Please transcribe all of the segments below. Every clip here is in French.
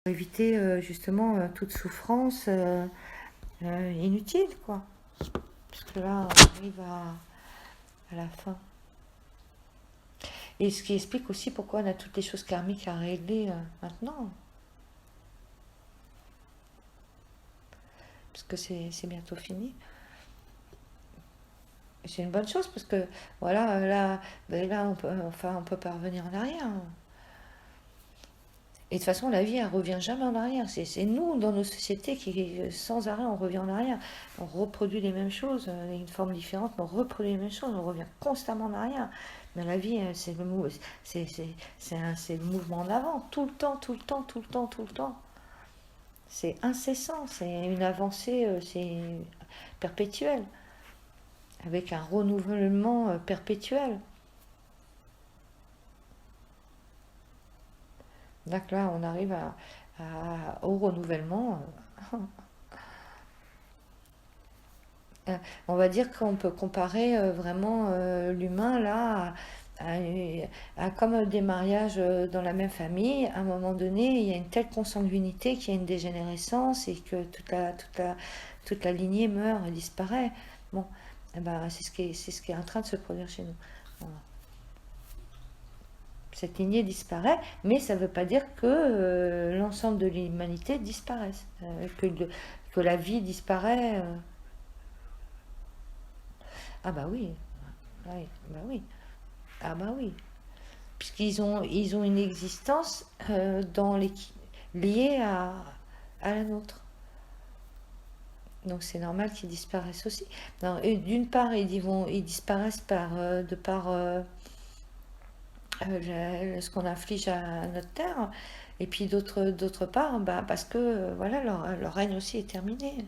éviter justement toute souffrance inutile, quoi. Parce que là, on arrive à la fin. Et ce qui explique aussi pourquoi on a toutes les choses karmiques à régler maintenant. Parce que c'est bientôt fini. C'est une bonne chose parce que voilà, là on peut pas revenir en arrière. Et de toute façon, la vie, elle revient jamais en arrière. C'est nous, dans nos sociétés, qui, sans arrêt, on revient en arrière. On reproduit les mêmes choses, une forme différente, mais on reproduit les mêmes choses, on revient constamment en arrière. Mais la vie, c'est le mouvement en avant, tout le temps, tout le temps, tout le temps, tout le temps. C'est incessant, c'est une avancée, c'est perpétuel, avec un renouvellement perpétuel. Donc là, on arrive au renouvellement. On va dire qu'on peut comparer vraiment l'humain là à comme des mariages dans la même famille. À un moment donné, il y a une telle consanguinité qu'il y a une dégénérescence et que toute la lignée meurt et disparaît. Bon, eh ben, c'est ce qui est en train de se produire chez nous. Voilà. Cette lignée disparaît, mais ça ne veut pas dire que l'ensemble de l'humanité disparaisse, que la vie disparaît. Ah bah oui, oui, bah oui, ah bah oui, ils ont une existence liée à la nôtre. Donc c'est normal qu'ils disparaissent aussi. D'une part, ils disparaissent de par ce qu'on inflige à notre terre, et puis d'autre part, bah, parce que voilà, leur règne aussi est terminé.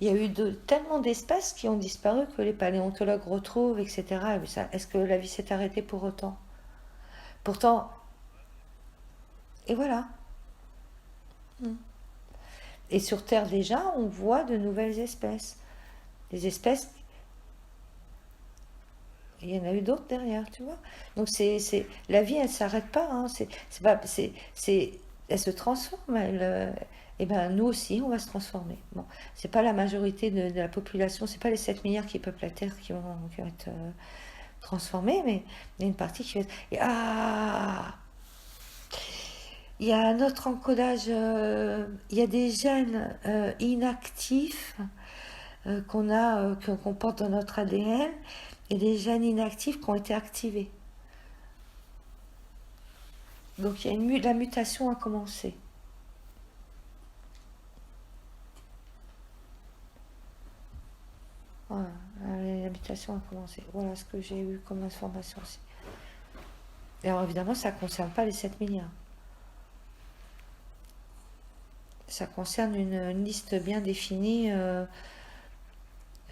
Il y a eu tellement d'espèces qui ont disparu que les paléontologues retrouvent, etc. Est-ce que la vie s'est arrêtée pour autant? Pourtant, et voilà. Et sur Terre déjà, on voit de nouvelles espèces. Des espèces, il y en a eu d'autres derrière, tu vois. Donc la vie, elle ne s'arrête pas. Hein. Elle se transforme. Et ben nous aussi, on va se transformer. Bon, c'est pas la majorité de la population, c'est pas les 7 milliards qui peuplent la Terre qui vont être transformés, mais il y a une partie qui va être... Il y a un autre encodage, il y a des gènes inactifs qu'on porte dans notre ADN et des gènes inactifs qui ont été activés. Donc la mutation a commencé. Voilà, la mutation a commencé. Voilà ce que j'ai eu comme information aussi. Et alors évidemment, ça ne concerne pas les 7 milliards. Ça concerne une liste bien définie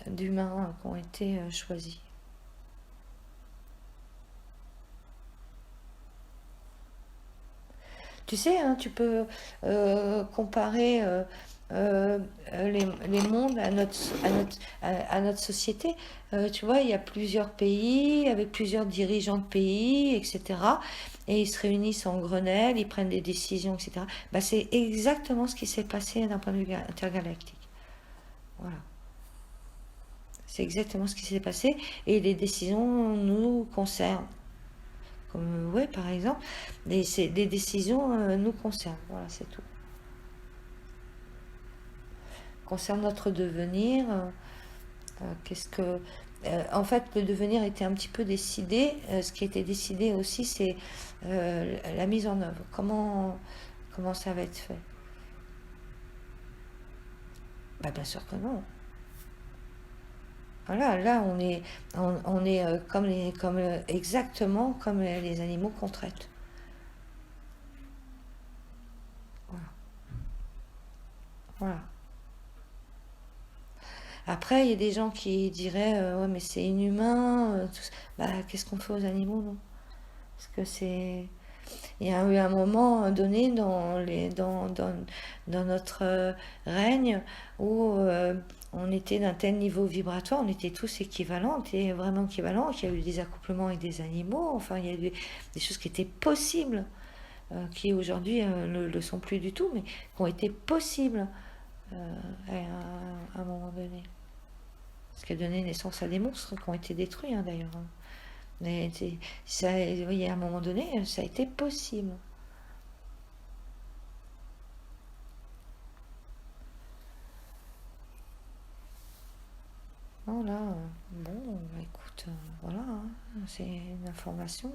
d'humains qui ont été choisis. Tu sais, hein, tu peux comparer les mondes à notre société. Tu vois, il y a plusieurs pays, avec plusieurs dirigeants de pays, etc. Et ils se réunissent en Grenelle, ils prennent des décisions, etc. Bah, c'est exactement ce qui s'est passé d'un point de vue intergalactique. Voilà. C'est exactement ce qui s'est passé. Et les décisions nous concernent. Comme, ouais, par exemple, des décisions nous concernent. Voilà, c'est tout. Concerne notre devenir, qu'est-ce que... en fait, le devenir était un petit peu décidé. Ce qui était décidé aussi, c'est la mise en œuvre. Comment ça va être fait? Bah, bien sûr que non. Voilà, là, on est exactement comme les animaux qu'on traite. Voilà. Voilà. Après, il y a des gens qui diraient ouais, mais c'est inhumain. Bah, qu'est-ce qu'on fait aux animaux, non? Parce que c'est. Il y a eu un moment donné dans notre règne où on était d'un tel niveau vibratoire, on était tous équivalents, on était vraiment équivalents. Il y a eu des accouplements avec des animaux, enfin, il y a eu des choses qui étaient possibles. qui aujourd'hui ne le sont plus du tout, mais qui ont été possibles à un moment donné. Ce qui a donné naissance à des monstres qui ont été détruits, hein, d'ailleurs. Hein. Mais ça, oui, à un moment donné, ça a été possible. Voilà, bon, bah, écoute, voilà, hein, c'est une information.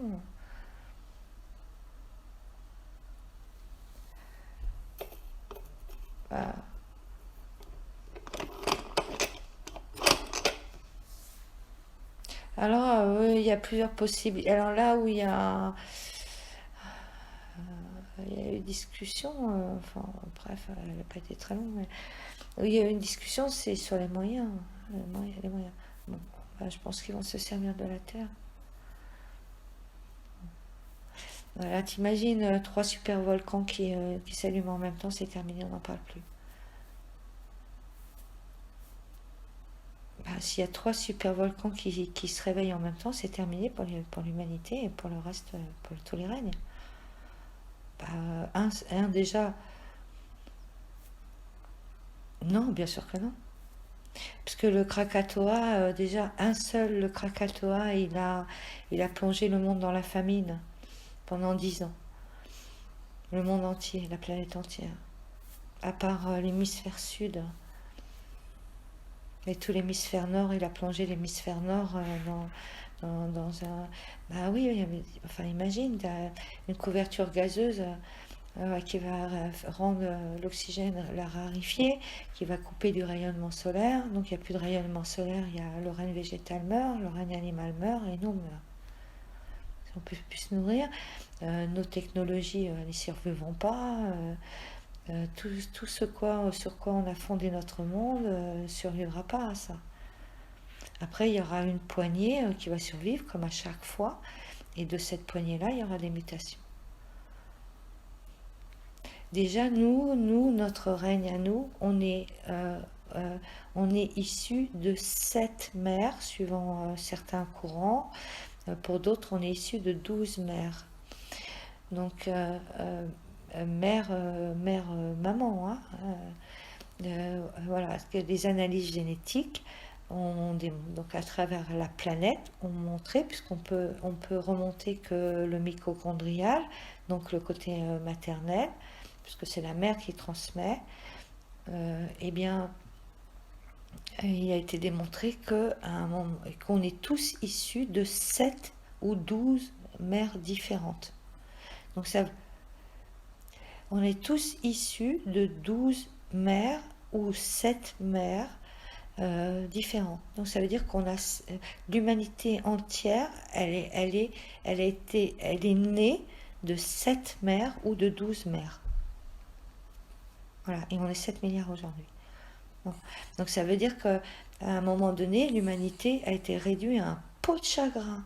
Bah, alors, il y a plusieurs possibilités. Alors là où il y a eu discussion, enfin, bref, elle n'a pas été très longue, mais où il y a eu une discussion, c'est sur les moyens. Les moyens. Bon, bah, je pense qu'ils vont se servir de la Terre. Voilà, t'imagines trois super volcans qui s'allument en même temps, c'est terminé, on n'en parle plus. Bah, s'il y a trois super volcans qui se réveillent en même temps, c'est terminé pour l'humanité et pour le reste, pour tous les règnes. Bah, un déjà, non, bien sûr que non. Parce que le Krakatoa, déjà, un seul, le Krakatoa, il a plongé le monde dans la famine pendant 10 ans. Le monde entier, la planète entière. À part l'hémisphère sud. Et tout l'hémisphère nord, il a plongé l'hémisphère nord dans un... Bah oui, enfin imagine, t'as une couverture gazeuse qui va rendre l'oxygène, la rarifier, qui va couper du rayonnement solaire. Donc il n'y a plus de rayonnement solaire, il y a le règne végétal meurt, le règne animal meurt et nous meurt. On peut plus se nourrir. Nos technologies n'y survivront pas. Tout ce sur quoi on a fondé notre monde ne survivra pas à ça. Après, il y aura une poignée qui va survivre, comme à chaque fois, et de cette poignée-là, il y aura des mutations. Déjà, notre règne à nous, on est issu de 7 mères, suivant certains courants. Pour d'autres, on est issu de 12 mères. Donc, maman, hein, voilà, des analyses génétiques donc à travers la planète ont montré, on peut remonter que le mitochondrial, donc le côté maternel, puisque c'est la mère qui transmet, eh bien, il a été démontré qu'on est tous issus de 7 ou 12 mères différentes. Donc on est tous issus de 12 mères ou 7 mères différentes. Donc ça veut dire qu'on a l'humanité entière, elle est née de 7 mères ou de 12 mères. Voilà, et on est 7 milliards aujourd'hui. Bon. Donc ça veut dire qu'à un moment donné, l'humanité a été réduite à un pot de chagrin.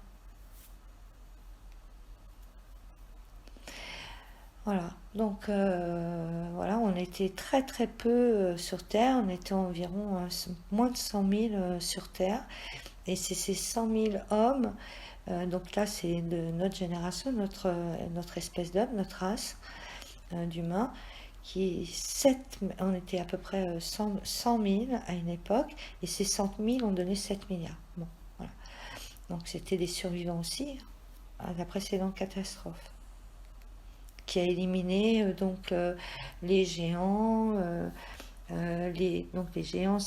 Voilà, donc voilà, on était très très peu sur Terre, on était environ moins de 100 000 sur Terre, et c'est ces 100 000 hommes, donc là c'est de notre génération, notre espèce d'homme, notre race d'humains, on était à peu près 100 000 à une époque, et ces 100 000 ont donné 7 milliards. Bon, voilà. Donc c'était des survivants aussi à la précédente catastrophe, qui a éliminé les géants. Donc les géants,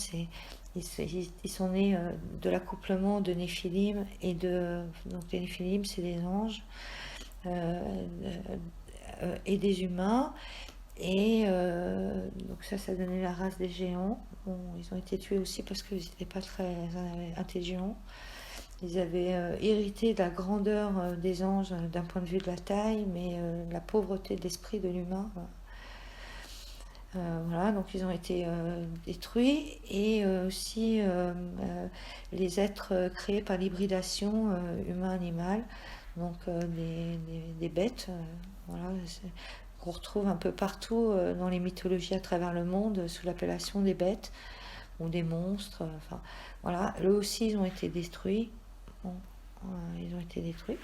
ils sont nés de l'accouplement de Néphilim donc les Néphilim, c'est des anges et des humains. Et donc ça donnait la race des géants. Bon, ils ont été tués aussi parce qu'ils n'étaient pas très intelligents. Ils avaient hérité de la grandeur des anges d'un point de vue de la taille, mais de la pauvreté de l'esprit de l'humain. Voilà, donc ils ont été détruits, et aussi les êtres créés par l'hybridation humain-animal, donc des bêtes, voilà, qu'on retrouve un peu partout dans les mythologies à travers le monde sous l'appellation des bêtes ou des monstres. Enfin, voilà, eux aussi ils ont été détruits. Bon, ils ont été détruits.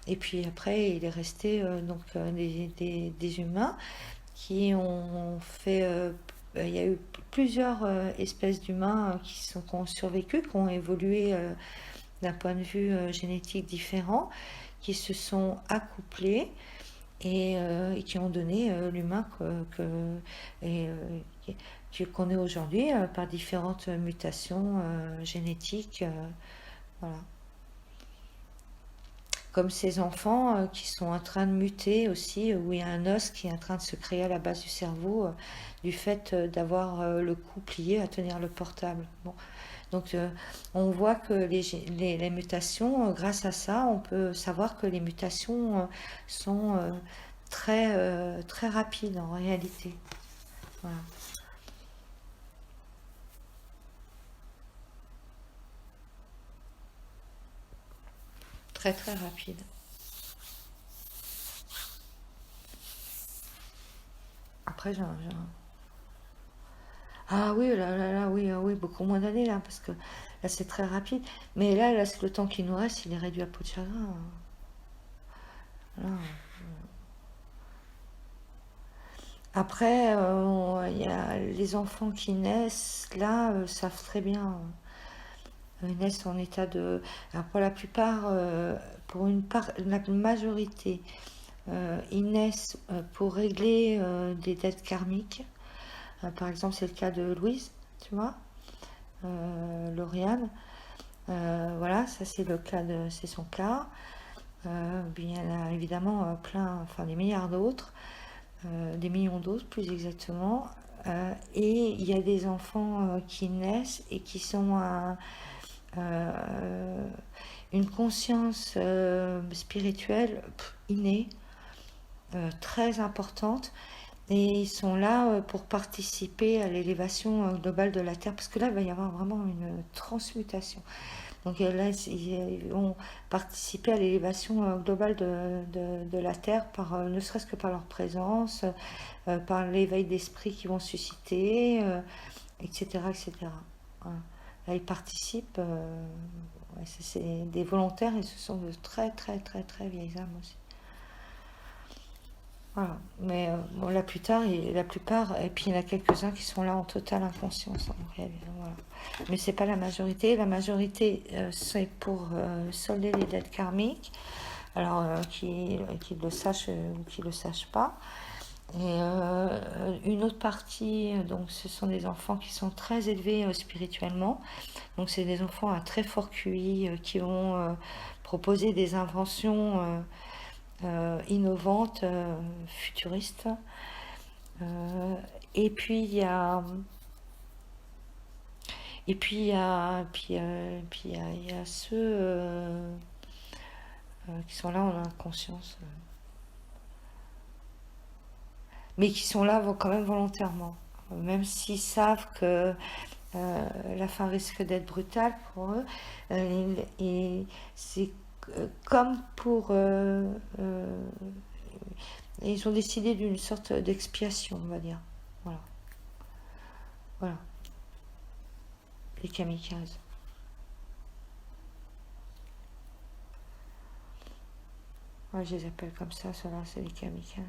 Et puis après, il est resté donc des humains qui ont fait. Il y a eu plusieurs espèces d'humains qui ont survécu, qui ont évolué d'un point de vue génétique différent, qui se sont accouplés et qui ont donné l'humain et, qu'on est aujourd'hui par différentes mutations génétiques. Voilà. Comme ces enfants qui sont en train de muter aussi, où il y a un os qui est en train de se créer à la base du cerveau, du fait d'avoir le cou plié à tenir le portable. Bon. Donc on voit que les mutations, grâce à ça, on peut savoir que les mutations sont très rapides en réalité. Voilà. Très rapide. Après, ah oui, là, oui, oui, beaucoup moins d'années là, parce que là c'est très rapide. Mais là, c'est le temps qui nous reste, il est réduit à peau de chagrin. Là. Après, il y a les enfants qui naissent, là, savent très bien. Ils naissent en état de. Alors pour la plupart, pour la majorité, ils naissent pour régler des dettes karmiques. Par exemple, c'est le cas de Louise, tu vois, Lauriane. Voilà, ça c'est son cas. Bien, il y en a évidemment plein, enfin des milliards d'autres, des millions d'autres plus exactement. Et il y a des enfants qui naissent et qui sont une conscience spirituelle innée, très importante. Et ils sont là pour participer à l'élévation globale de la Terre, parce que là, il va y avoir vraiment une transmutation. Donc là, ils vont participer à l'élévation globale de la Terre, ne serait-ce que par leur présence, par l'éveil d'esprit qu'ils vont susciter, etc. etc. Voilà. Là, ils participent, ouais, c'est des volontaires et ce sont de très vieilles âmes aussi. Voilà. Mais bon, la plupart, et puis il y en a quelques-uns qui sont là en totale inconscience en réalité. Voilà. Mais c'est pas la majorité. La majorité, c'est pour solder les dettes karmiques. Alors, qu'ils le sachent ou qu'ils le sachent pas. Et une autre partie, donc ce sont des enfants qui sont très élevés spirituellement. Donc c'est des enfants à très fort QI qui vont proposer des inventions innovantes, futuristes. Euh, et puis il y a et puis il y a il y a ceux qui sont là en inconscience, mais qui sont là quand même volontairement, même s'ils savent que la fin risque d'être brutale pour eux. Et c'est comme pour ils ont décidé d'une sorte d'expiation, on va dire. Voilà, voilà, les kamikazes. Ouais, je les appelle comme ça, ceux-là, c'est les kamikazes.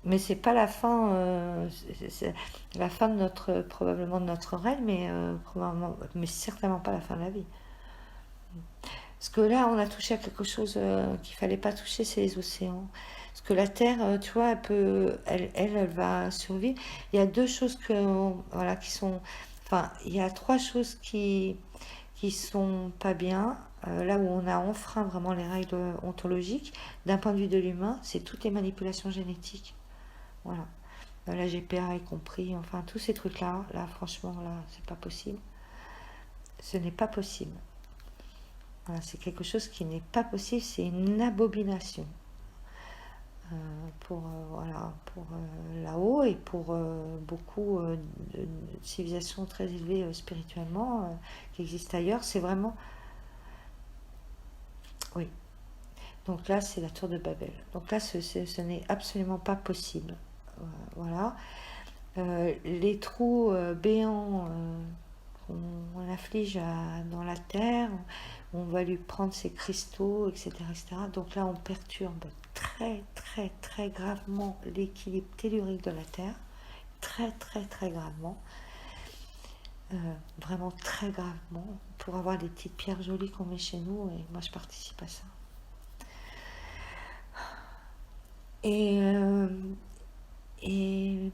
Mais c'est pas la fin, c'est la fin de probablement de notre règne, mais certainement pas la fin de la vie. Parce que là, on a touché à quelque chose qu'il fallait pas toucher, c'est les océans. Parce que la Terre, tu vois, elle va survivre. Il y a deux choses voilà, qui sont, enfin, il y a trois choses qui sont pas bien. Là où on a enfreint vraiment les règles ontologiques, d'un point de vue de l'humain, c'est toutes les manipulations génétiques. Voilà. La GPA y compris, enfin, tous ces trucs-là, là, franchement, là, c'est pas possible. Ce n'est pas possible. Voilà, c'est quelque chose qui n'est pas possible, c'est une abomination pour là-haut et pour beaucoup de civilisations très élevées spirituellement qui existent ailleurs. C'est vraiment, oui. Donc là, c'est la tour de Babel. Donc là, ce n'est absolument pas possible. Voilà. Les trous béants qu'on afflige dans la terre, on va lui prendre ses cristaux, etc., etc. Donc là, on perturbe très, très, très gravement l'équilibre tellurique de la terre, très, très, très gravement. Vraiment très gravement, pour avoir des petites pierres jolies qu'on met chez nous, et moi je participe à ça. Et, et,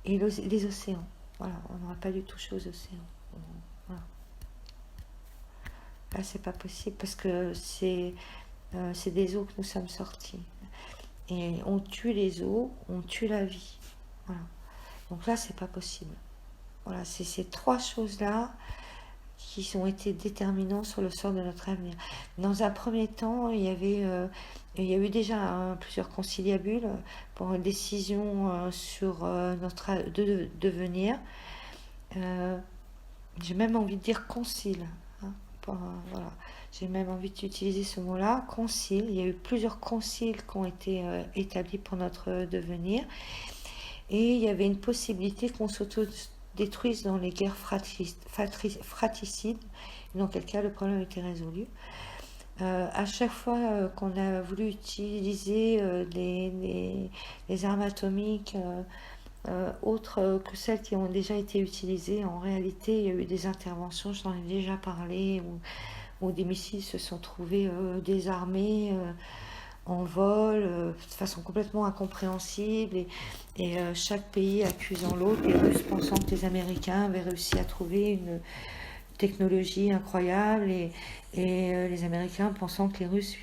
les océans, voilà, on n'aurait pas dû toucher aux océans. Voilà. Là c'est pas possible parce que c'est des eaux que nous sommes sortis. Et on tue les eaux, on tue la vie. Voilà. Donc là c'est pas possible. Voilà, c'est ces trois choses-là qui ont été déterminants sur le sort de notre avenir. Dans un premier temps, il y a eu déjà plusieurs conciliabules pour une décision sur notre devenir. J'ai même envie de dire concile. Hein, voilà. J'ai même envie d'utiliser ce mot-là, concile. Il y a eu plusieurs conciles qui ont été établis pour notre devenir. Et il y avait une possibilité qu'on s'auto-détruise dans les guerres fratricides. Dans quel cas le problème était résolu. À chaque fois qu'on a voulu utiliser les armes atomiques autres que celles qui ont déjà été utilisées, en réalité, il y a eu des interventions, j'en ai déjà parlé, où des missiles se sont trouvés désarmés en vol, de façon complètement incompréhensible, et chaque pays accusant l'autre, les Russes pensant que les Américains avaient réussi à trouver une technologie incroyable, et les Américains pensant que les Russes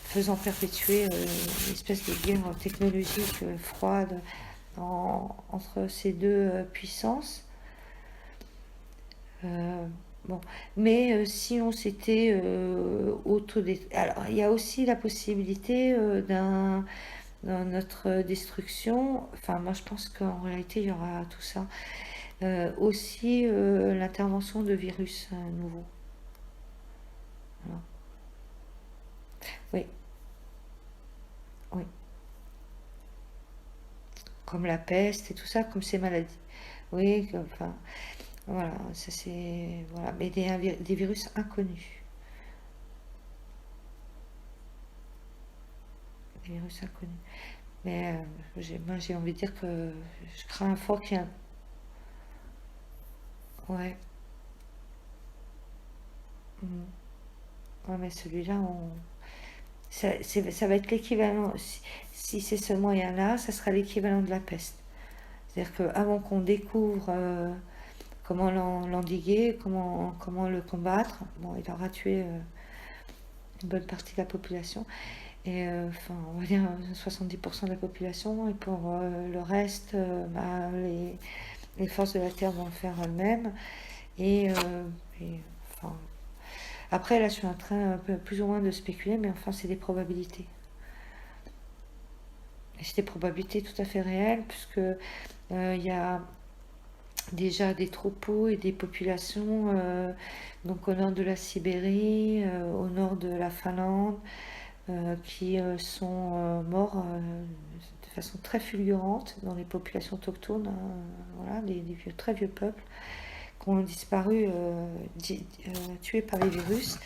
faisant perpétuer une espèce de guerre technologique froide entre ces deux puissances. Bon, mais si on s'était alors il y a aussi la possibilité dans notre destruction. Enfin, moi je pense qu'en réalité il y aura tout ça. Aussi l'intervention de virus nouveaux. Voilà. Oui, oui. Comme la peste et tout ça, comme ces maladies. Oui, enfin, voilà, ça c'est. Voilà, mais des virus inconnus. Des virus inconnus. Mais moi j'ai envie de dire que je crains fort qu'il y ait un. Ouais. Mm. Ouais, mais celui-là, ça va être l'équivalent. Si c'est ce moyen-là, ça sera l'équivalent de la peste. C'est-à-dire qu'avant qu'on découvre comment l'endiguer, comment le combattre, bon, il aura tué une bonne partie de la population. Et enfin, on va dire 70% de la population. Et pour le reste, bah, les forces de la Terre vont le faire elles-mêmes. Et, enfin, après, là, je suis en train un peu plus ou moins de spéculer, mais enfin, c'est des probabilités. Et c'est des probabilités tout à fait réelles, puisque il y a déjà des troupeaux et des populations donc au nord de la Sibérie, au nord de la Finlande, qui sont morts de façon très fulgurante dans les populations autochtones, hein, voilà, des très vieux peuples qui ont disparu, tués par les virus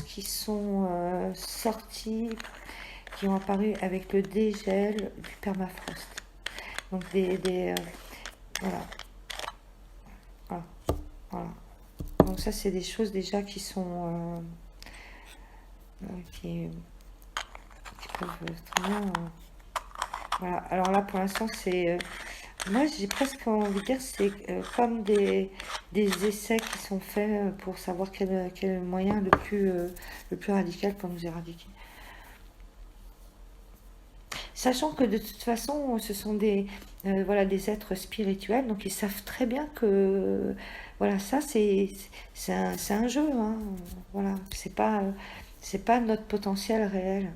qui sont sortis, qui ont apparu avec le dégel du permafrost. Donc voilà, voilà, voilà. Donc ça, c'est des choses déjà qui sont qui peuvent très bien. Voilà. Alors là, pour l'instant, c'est moi, j'ai presque envie de dire c'est comme des essais qui sont faits pour savoir quel moyen le plus radical pour nous éradiquer. Sachant que de toute façon, ce sont voilà, des êtres spirituels, donc ils savent très bien que voilà, ça c'est un jeu, hein, voilà, c'est pas notre potentiel réel.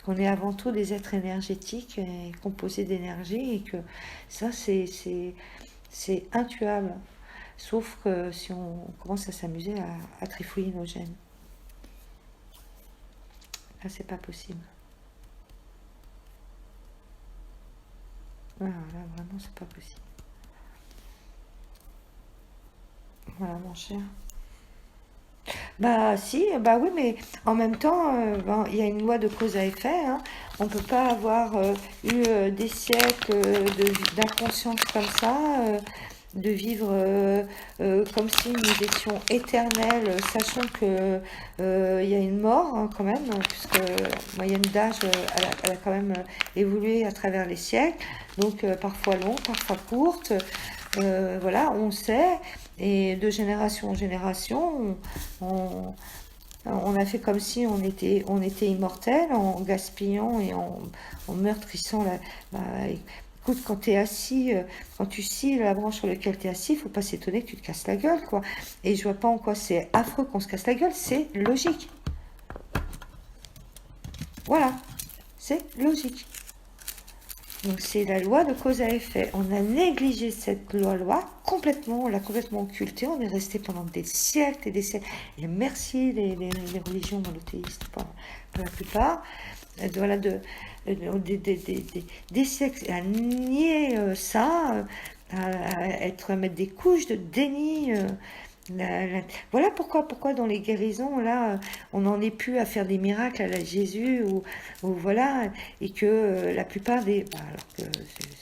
Qu'on est avant tout des êtres énergétiques et composés d'énergie, et que ça c'est intuable. Sauf que si on commence à s'amuser à trifouiller nos gènes, là c'est pas possible. Ah, là, vraiment, c'est pas possible. Voilà, mon cher. Bah si, bah oui, mais en même temps, ben, il y a une loi de cause à effet, hein. On peut pas avoir eu des siècles d'inconscience comme ça, de vivre comme si nous étions éternels, sachant que il y a une mort hein, quand même, puisque la moyenne d'âge, elle a quand même évolué à travers les siècles, donc parfois longue, parfois courte. Voilà, on sait, et de génération en génération, on, on a fait comme si on était immortel en gaspillant et en meurtrissant la. Bah, écoute, quand tu es assis, quand tu scies la branche sur laquelle tu es assis, il faut pas s'étonner que tu te casses la gueule, quoi. Et je vois pas en quoi c'est affreux qu'on se casse la gueule, c'est logique. Voilà, c'est logique. Donc c'est la loi de cause à effet. On a négligé cette loi complètement, on l'a complètement occultée, on est resté pendant des siècles et des siècles. Et merci les religions monothéistes, pour la plupart, voilà, des siècles à nier ça, à mettre des couches de déni. Voilà pourquoi dans les guérisons, là, on n'en est plus à faire des miracles à la Jésus, ou voilà, et que la plupart des. Bah, alors que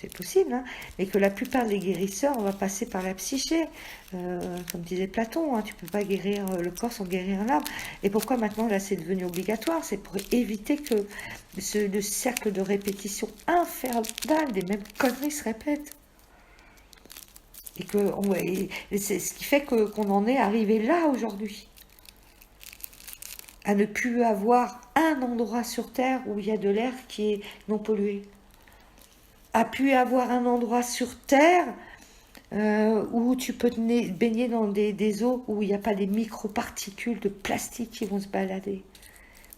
c'est possible, hein, mais que la plupart des guérisseurs, on va passer par la psyché. Comme disait Platon, hein, tu peux pas guérir le corps sans guérir l'âme. Et pourquoi maintenant, là, c'est devenu obligatoire? C'est pour éviter que le cercle de répétition infernal des mêmes conneries se répète. Et c'est ce qui fait qu'on en est arrivé là aujourd'hui, à ne plus avoir un endroit sur Terre où il y a de l'air qui est non pollué, à plus avoir un endroit sur Terre où tu peux te baigner dans des eaux où il n'y a pas des microparticules de plastique qui vont se balader,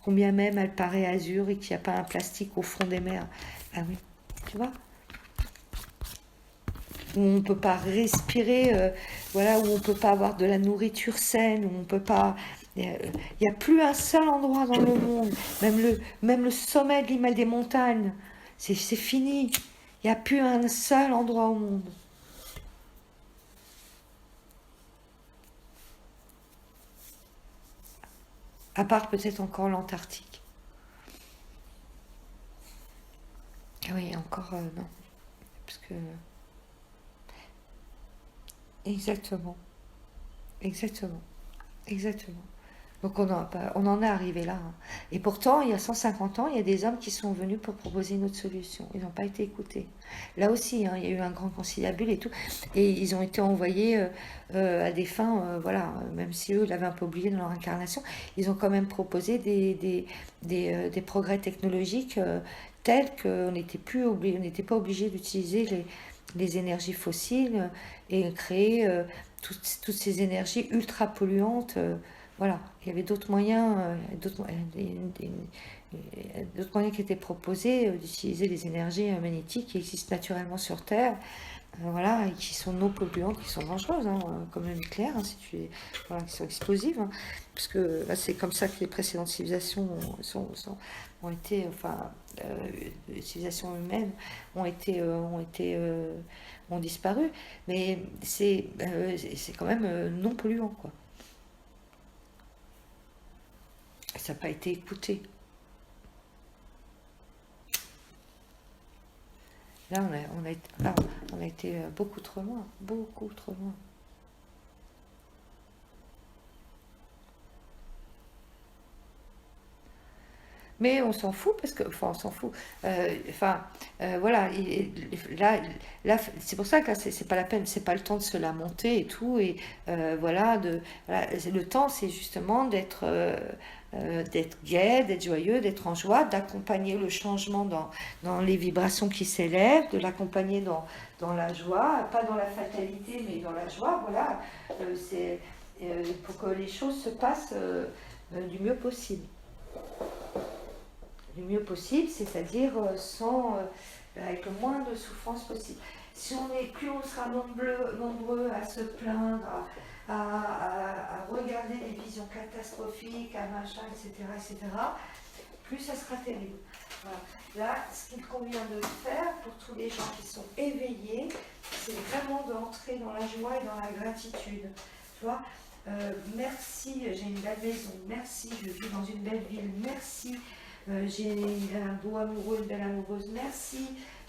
combien même elle paraît azur et qu'il n'y a pas un plastique au fond des mers. Ah oui, tu vois, où on ne peut pas respirer, voilà, où on ne peut pas avoir de la nourriture saine, où on peut pas. Il n'y a plus un seul endroit dans le monde, même le sommet de l'Himalaya des montagnes, c'est fini. Il n'y a plus un seul endroit au monde. À part peut-être encore l'Antarctique. Ah oui, encore non. Parce que. Exactement. Exactement. Exactement. Donc on en est arrivé là, hein. Et pourtant, il y a 150 ans, il y a des hommes qui sont venus pour proposer une autre solution. Ils n'ont pas été écoutés. Là aussi, hein, il y a eu un grand conciliabule et tout. Et ils ont été envoyés à des fins, voilà, même si eux l'avaient un peu oublié dans leur incarnation, ils ont quand même proposé des progrès technologiques tels qu'on n'était pas obligé d'utiliser les énergies fossiles et créer toutes ces énergies ultra polluantes. Voilà, il y avait d'autres moyens, d'autres moyens qui étaient proposés d'utiliser les énergies magnétiques qui existent naturellement sur Terre, voilà, et qui sont non polluantes, qui sont dangereuses, hein, comme le nucléaire, hein, si tu, voilà, qui sont explosives, hein, parce que là, c'est comme ça que les précédentes civilisations ont été, enfin, les civilisations humaines ont disparu, mais c'est quand même non polluant, quoi. Ça n'a pas été écouté. Là, on a été beaucoup trop loin, beaucoup trop loin. Mais on s'en fout parce que, enfin, on s'en fout. Enfin, voilà. Là, là, c'est pour ça que là, c'est pas la peine, c'est pas le temps de se lamenter et tout. Et voilà, voilà, le temps, c'est justement d'être gai, d'être joyeux, d'être en joie, d'accompagner le changement dans les vibrations qui s'élèvent, de l'accompagner dans la joie, pas dans la fatalité, mais dans la joie. Voilà, c'est pour que les choses se passent du mieux possible. Du mieux possible, c'est-à-dire avec le moins de souffrance possible. Si plus on sera nombreux à se plaindre, à regarder des visions catastrophiques, à machin, etc., etc., plus ça sera terrible. Voilà. Là, ce qu'il convient de faire pour tous les gens qui sont éveillés, c'est vraiment d'entrer dans la joie et dans la gratitude. Tu vois, merci, j'ai une belle maison, merci, je vis dans une belle ville, merci, j'ai un beau amoureux, une belle amoureuse, merci,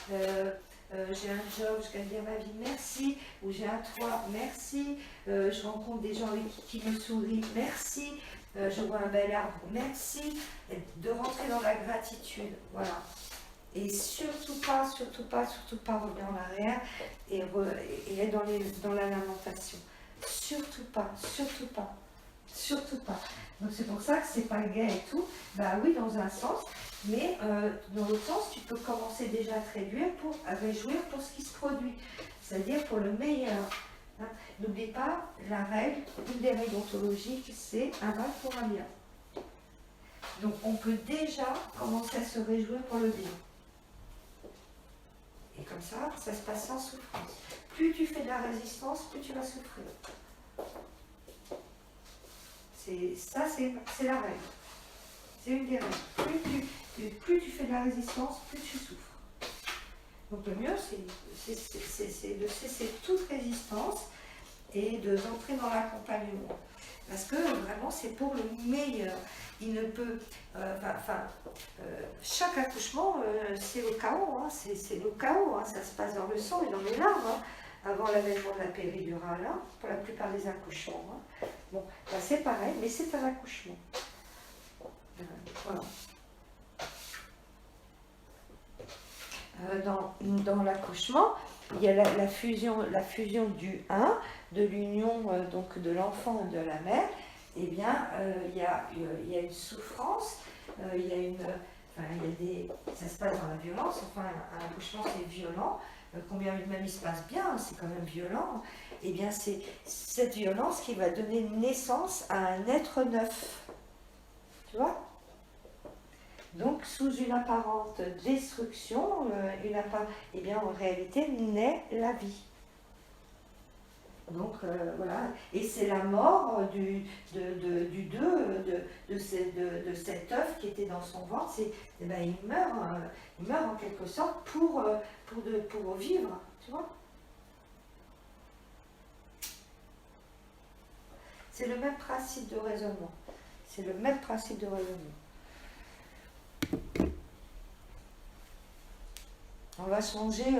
j'ai un job, je gagne bien ma vie, merci, ou j'ai un toit, merci, je rencontre des gens qui me sourient, merci, je vois un bel arbre, merci, et de rentrer dans la gratitude, voilà. Et surtout pas, surtout pas, surtout pas revenir en arrière et être dans la lamentation. Surtout pas, surtout pas, surtout pas. Donc c'est pour ça que c'est pas gay et tout. Bah oui, dans un sens, mais dans l'autre sens, tu peux commencer déjà à te réjouir pour ce qui se produit, c'est-à-dire pour le meilleur. Hein. N'oublie pas, la règle, une des règles ontologiques, c'est un mal pour un bien. Donc on peut déjà commencer à se réjouir pour le bien. Et comme ça se passe sans souffrance. Plus tu fais de la résistance, plus tu vas souffrir. C'est la règle. C'est une des règles. Plus tu fais de la résistance, plus tu souffres. Donc le mieux, c'est de cesser toute résistance et d'entrer dans l'accompagnement. Parce que vraiment, c'est pour le meilleur. Il ne peut. Chaque accouchement, c'est le chaos. Hein, c'est le chaos. Hein, ça se passe dans le sang et dans les larmes. Hein, avant l'avènement de la péridurale, hein, pour la plupart des accouchements. Hein. Bon, ben c'est pareil, mais c'est un accouchement. Voilà. Dans l'accouchement, il y a la fusion du 1, de l'union donc de l'enfant et de la mère. Eh bien, il y a une souffrance, il y a une, ça se passe dans la violence. Enfin, un accouchement c'est violent. Combien même il se passe bien, c'est quand même violent. Eh bien, c'est cette violence qui va donner naissance à un être neuf. Tu vois ? Donc, sous une apparente destruction, eh bien, en réalité, naît la vie. Donc, voilà. Et c'est la mort de cet œuf qui était dans son ventre. Eh ben, il meurt en quelque sorte pour vivre, tu vois. C'est le même principe de raisonnement. C'est le même principe de raisonnement. On va changer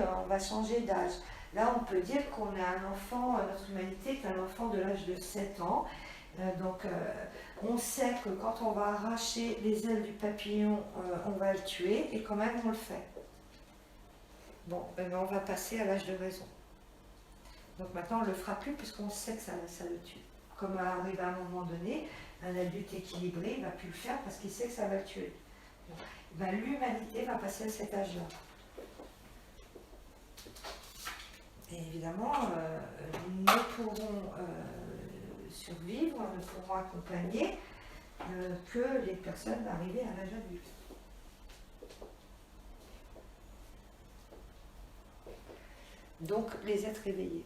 d'âge. Là, on peut dire qu'on est un enfant, notre humanité est un enfant de l'âge de 7 ans. On sait que quand on va arracher les ailes du papillon, on va le tuer, et quand même on le fait. Bon, on va passer à l'âge de raison. Donc maintenant, on ne le fera plus puisqu'on sait que ça le tue. Comme arrive à un moment donné, un adulte équilibré, il ne va plus le faire parce qu'il sait que ça va le tuer. Ben, l'humanité va passer à cet âge-là. Et évidemment, nous pourrons survivre, nous pourrons accompagner que les personnes arrivées à l'âge adulte. Donc les êtres éveillés,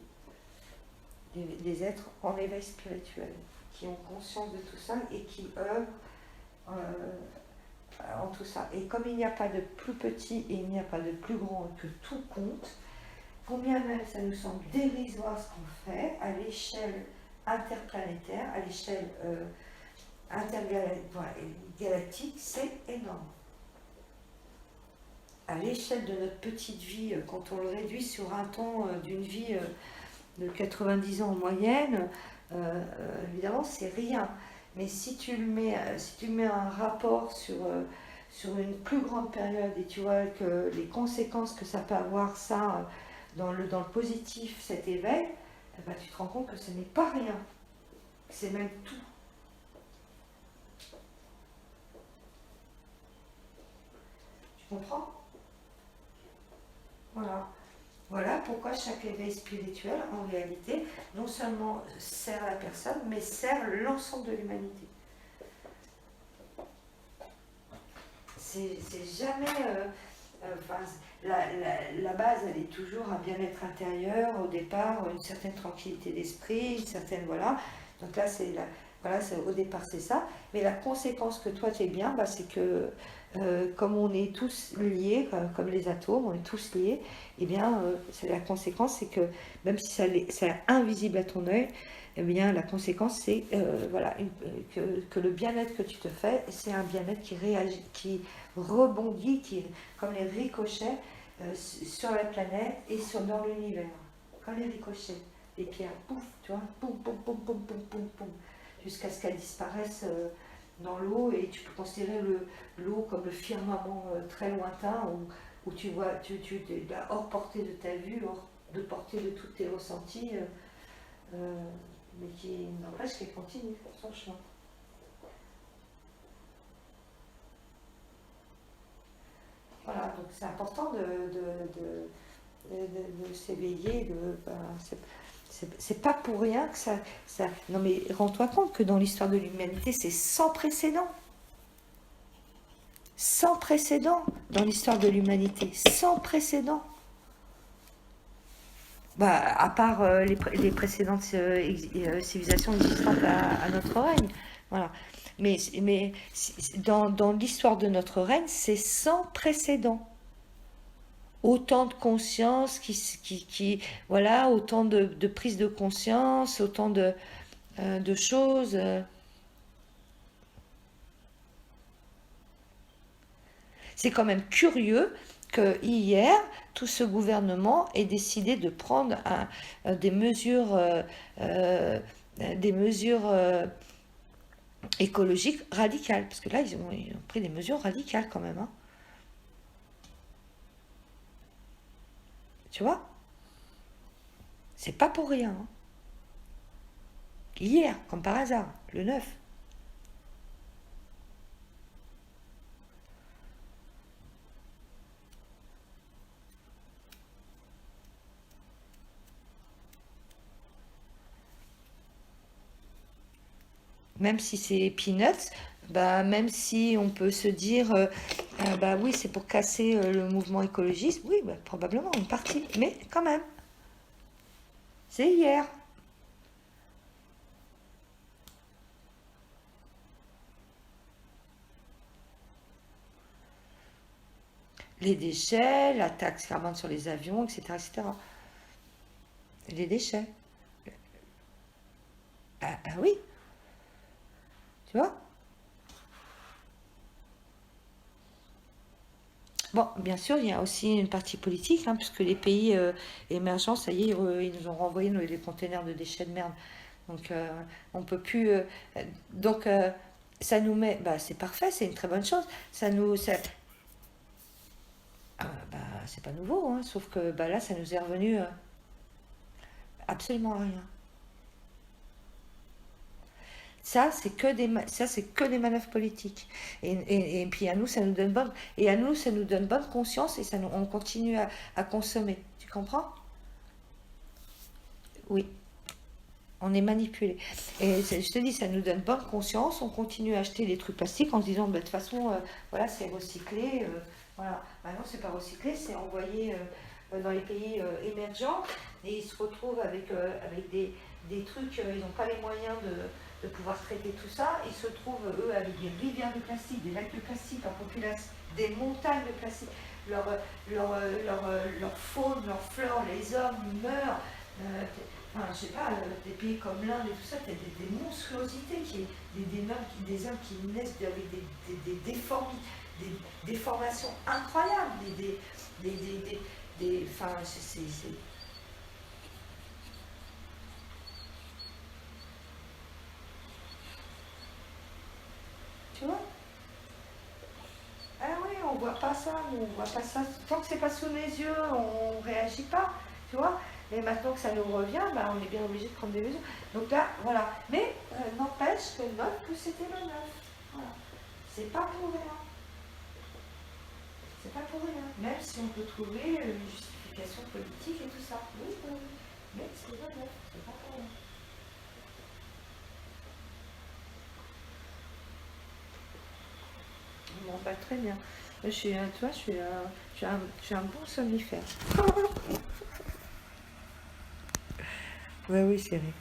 les êtres en éveil spirituel, qui ont conscience de tout ça et qui œuvrent en tout ça. Et comme il n'y a pas de plus petit et il n'y a pas de plus grand, que tout compte, combien même ça nous semble dérisoire ce qu'on fait à l'échelle interplanétaire, à l'échelle intergalactique, c'est énorme. À l'échelle de notre petite vie, quand on le réduit sur un temps d'une vie de 90 ans en moyenne, évidemment c'est rien. Mais si tu mets un rapport sur une plus grande période et tu vois que les conséquences que ça peut avoir ça dans le positif, cet éveil, eh ben, tu te rends compte que ce n'est pas rien, c'est même tout. Tu comprends ? Voilà pourquoi chaque éveil spirituel, en réalité, non seulement sert la personne, mais sert l'ensemble de l'humanité. C'est jamais... la base, elle est toujours un bien-être intérieur, au départ, une certaine tranquillité d'esprit, une certaine... Voilà. Donc là, c'est Voilà, au départ c'est ça. Mais la conséquence que toi tu es bien, bah, c'est que comme on est tous liés, comme les atomes, on est tous liés, et bien c'est la conséquence, c'est que même si c'est invisible à ton œil, eh bien la conséquence c'est voilà, que le bien-être que tu te fais, c'est un bien-être qui réagit, qui rebondit, qui, comme les ricochets sur la planète et dans l'univers. Comme les ricochets, les pierres, pouf, tu vois, poum, poum, poum, poum, poum, poum, poum, jusqu'à ce qu'elles disparaissent dans l'eau, et tu peux considérer l'eau comme le firmament très lointain où tu vois, tu es hors portée de ta vue, hors de portée de tous tes ressentis, mais qui n'empêche qu'elle continue son chemin. Voilà, donc c'est important de s'éveiller, c'est pas pour rien que ça. Non mais rends-toi compte que dans l'histoire de l'humanité, c'est sans précédent. Sans précédent dans l'histoire de l'humanité. Sans précédent. Bah, à part les précédentes civilisations existantes à notre règne. Voilà. Mais dans l'histoire de notre règne, c'est sans précédent. Autant de conscience voilà, autant de prise de conscience, autant de choses. C'est quand même curieux que hier, tout ce gouvernement ait décidé de prendre des mesures, écologiques radicales. Parce que là, ils ont pris des mesures radicales quand même. Hein. Tu vois? C'est pas pour rien. Hein. Hier, comme par hasard, le 9. Même si c'est peanuts, bah, même si on peut se dire, bah oui, c'est pour casser le mouvement écologiste, oui, bah, probablement une partie, mais quand même, c'est hier. Les déchets, la taxe carbone sur les avions, etc., etc. Les déchets. Ah oui, tu vois. Bon, bien sûr, il y a aussi une partie politique, hein, puisque les pays émergents, ça y est, ils nous ont renvoyé les containers de déchets de merde. Donc, on peut plus. Donc, ça nous met. Bah, c'est parfait, c'est une très bonne chose. Bah, c'est pas nouveau, hein, sauf que bah, là, ça nous est revenu absolument à rien. Ça, c'est que des manœuvres politiques. Et puis à nous, ça nous donne bonne conscience, et on continue à consommer. Tu comprends? Oui, on est manipulé. Et je te dis, ça nous donne bonne conscience. On continue à acheter des trucs plastiques en se disant, bah, de toute façon, voilà, c'est recyclé. Voilà. Maintenant, c'est pas recyclé, c'est envoyé dans les pays émergents, et ils se retrouvent avec des trucs, ils n'ont pas les moyens de pouvoir traiter tout ça. Ils se trouvent, eux, avec des rivières de plastique, des lacs de plastique en population, des montagnes de plastique. Leur faune, leur flore, les hommes meurent. Enfin, je sais pas, des pays comme l'Inde et tout ça, t'as des monstruosités, des hommes qui naissent avec des déformations incroyables, enfin, tu vois? Ah oui, on voit pas ça, on voit pas ça. Tant que c'est pas sous mes yeux, on réagit pas, tu vois. Mais maintenant que ça nous revient, bah, on est bien obligé de prendre des mesures. Donc là, voilà. Mais n'empêche que note que c'était le 9. Voilà. C'est pas pour rien. C'est pas pour rien. Même si on peut trouver une justification politique et tout ça. Oui, oui, oui. Mais c'est le 9. C'est pas pour rien. Bon, bah, très bien. Tu vois, je suis un bon somnifère. Ouais, oui, chérie.